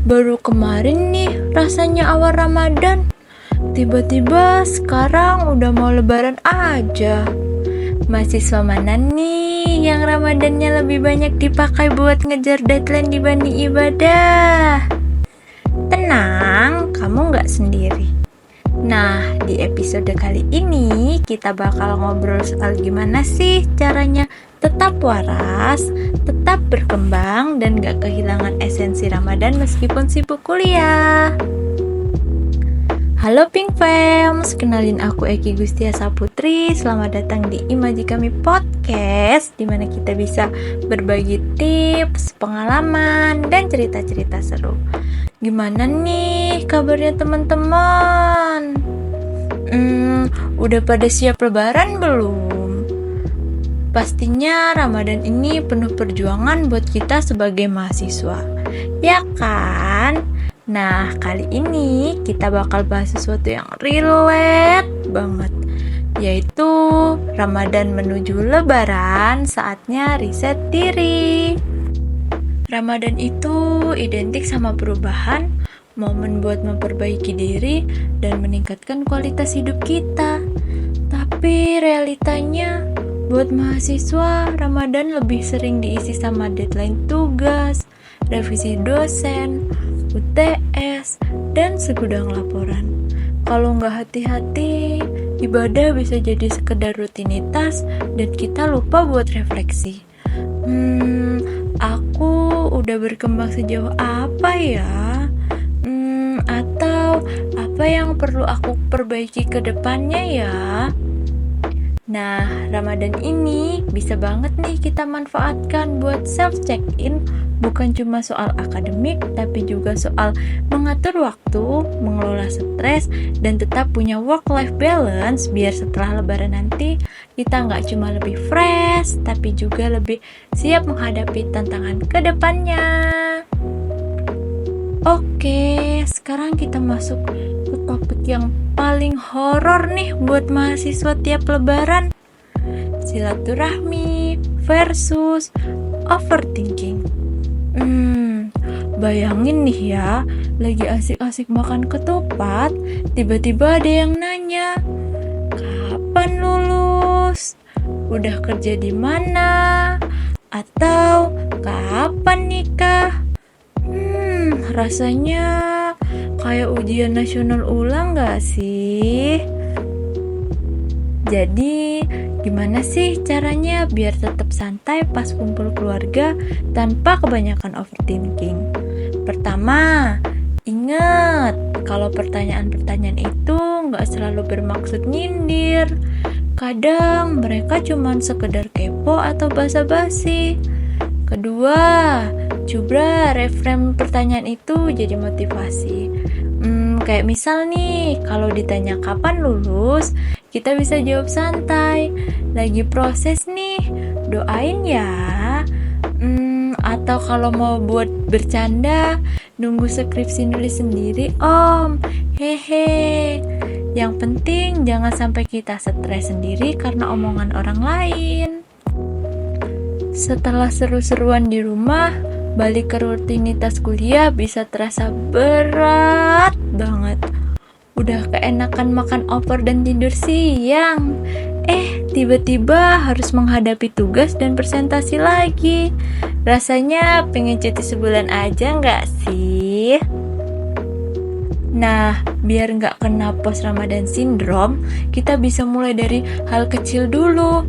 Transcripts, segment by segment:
Baru kemarin nih rasanya awal Ramadan. Tiba-tiba sekarang udah mau lebaran aja. Mahasiswa mana nih yang Ramadannya lebih banyak dipakai buat ngejar deadline dibanding ibadah? Tenang, kamu nggak sendiri. Nah, di episode kali ini kita bakal ngobrol soal gimana sih caranya tetap waras, tetap berkembang, dan gak kehilangan esensi Ramadan meskipun sibuk kuliah. Halo Pink Fams, kenalin aku Eki Gustiasa Putri. Selamat datang di Imaji Kami Podcast, dimana kita bisa berbagi tips, pengalaman, dan cerita-cerita seru. Gimana nih kabarnya teman-teman? Udah pada siap lebaran belum? Pastinya Ramadan ini penuh perjuangan buat kita sebagai mahasiswa, ya kan? Nah, kali ini kita bakal bahas sesuatu yang relate banget, yaitu Ramadan menuju Lebaran, saatnya riset diri. Ramadan itu identik sama perubahan, momen buat memperbaiki diri dan meningkatkan kualitas hidup kita. Tapi realitanya, buat mahasiswa, Ramadan lebih sering diisi sama deadline tugas, revisi dosen, UTS, dan segudang laporan. Kalau nggak hati-hati, ibadah bisa jadi sekedar rutinitas dan kita lupa buat refleksi. Aku udah berkembang sejauh apa ya? Atau apa yang perlu aku perbaiki ke depannya ya? Nah, Ramadan ini bisa banget nih kita manfaatkan buat self-check-in, bukan cuma soal akademik, tapi juga soal mengatur waktu, mengelola stres, dan tetap punya work-life balance biar setelah lebaran nanti kita nggak cuma lebih fresh, tapi juga lebih siap menghadapi tantangan ke depannya. Oke, sekarang kita masuk ke topik yang paling horor nih buat mahasiswa tiap lebaran. Silaturahmi versus overthinking. Bayangin nih ya, lagi asik-asik makan ketupat, tiba-tiba ada yang nanya, "Kapan lulus? Udah kerja di mana? Atau kapan nikah?" Rasanya kayak ujian nasional ulang gak sih? Jadi, gimana sih caranya biar tetap santai pas kumpul keluarga tanpa kebanyakan overthinking? Pertama, ingat kalau pertanyaan-pertanyaan itu gak selalu bermaksud nyindir. Kadang mereka cuma sekedar kepo atau basa-basi. Kedua, coba reframe pertanyaan itu jadi motivasi. Kayak misal nih, kalau ditanya kapan lulus, kita bisa jawab santai, lagi proses nih, doain ya. Atau kalau mau buat bercanda, nunggu skripsi nulis sendiri, om, hehe. Yang penting jangan sampai kita stres sendiri karena omongan orang lain. Setelah seru-seruan di rumah, balik ke rutinitas kuliah bisa terasa berat banget. Udah keenakan makan opor dan tidur siang. Tiba-tiba harus menghadapi tugas dan presentasi lagi. Rasanya pengen cuti sebulan aja nggak sih? Nah, biar nggak kena post Ramadan syndrome, kita bisa mulai dari hal kecil dulu.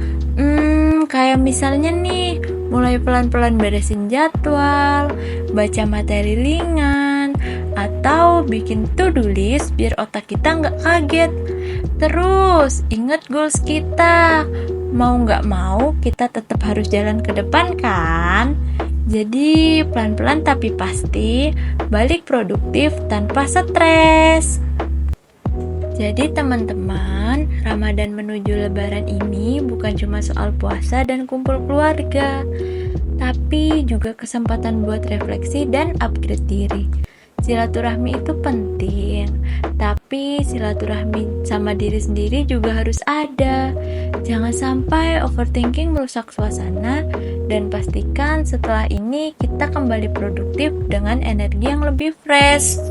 Kayak misalnya nih, mulai pelan-pelan beresin jadwal, baca materi ringan, atau bikin to-do list biar otak kita nggak kaget. Terus, ingat goals kita. Mau nggak mau, kita tetap harus jalan ke depan kan? Jadi, pelan-pelan tapi pasti, balik produktif tanpa stres. Jadi teman-teman, Ramadan menuju Lebaran ini bukan cuma soal puasa dan kumpul keluarga, tapi juga kesempatan buat refleksi dan upgrade diri. Silaturahmi itu penting, tapi silaturahmi sama diri sendiri juga harus ada. Jangan sampai overthinking merusak suasana, dan pastikan setelah ini kita kembali produktif dengan energi yang lebih fresh.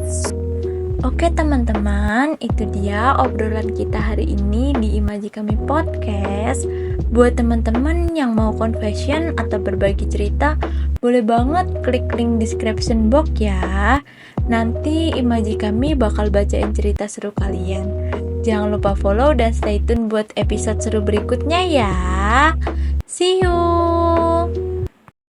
Oke teman-teman, itu dia obrolan kita hari ini di Imaji Kami Podcast. Buat teman-teman yang mau confession atau berbagi cerita, boleh banget klik link description box ya. Nanti Imaji Kami bakal bacain cerita seru kalian. Jangan lupa follow dan stay tune buat episode seru berikutnya ya. See you!